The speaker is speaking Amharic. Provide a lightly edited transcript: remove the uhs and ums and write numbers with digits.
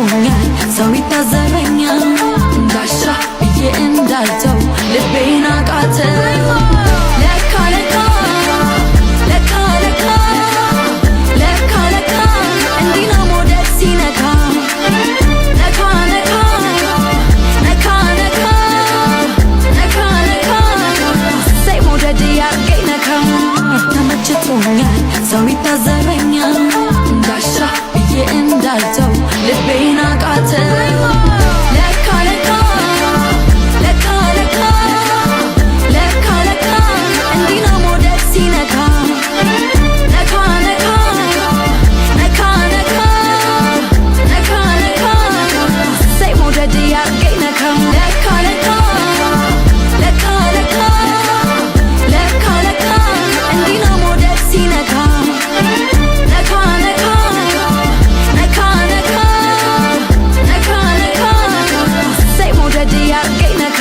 ተመችቶኛል ሰው ይታዘበኛል እንዳሻ ብዬ እንዳልተው ልቤን አቃተው ለካ ለካ ለካ ለካ ለካ ለካ እንዲህ ነው መውደድ ሲነካ ነካ ነካ ነካ ነካ ነካ ነካ ሰይ መውደድ ያርገኝ ነካ ተመችቶኛል ሰው ይታዘበኛል እንዳሻ ብዬ እንዳልተው ልቤን አቃተው ለካ ለካ ለካ ለካ ለካ ለካ እንዲህ ነው መውደድ ሲነካ ነካ ነካ ነካ ነካ ነካ ነካ ሰይ መውደድ ያርገኝ ነካ ለካ ለካ ለካ ለካ ለካ ለካ እንዲህ ነው መውደድ ሲነካ ነካ ነካ ነካ ነካ ነካ ነካ ሰይ መውደድ ያርገኝ ነካ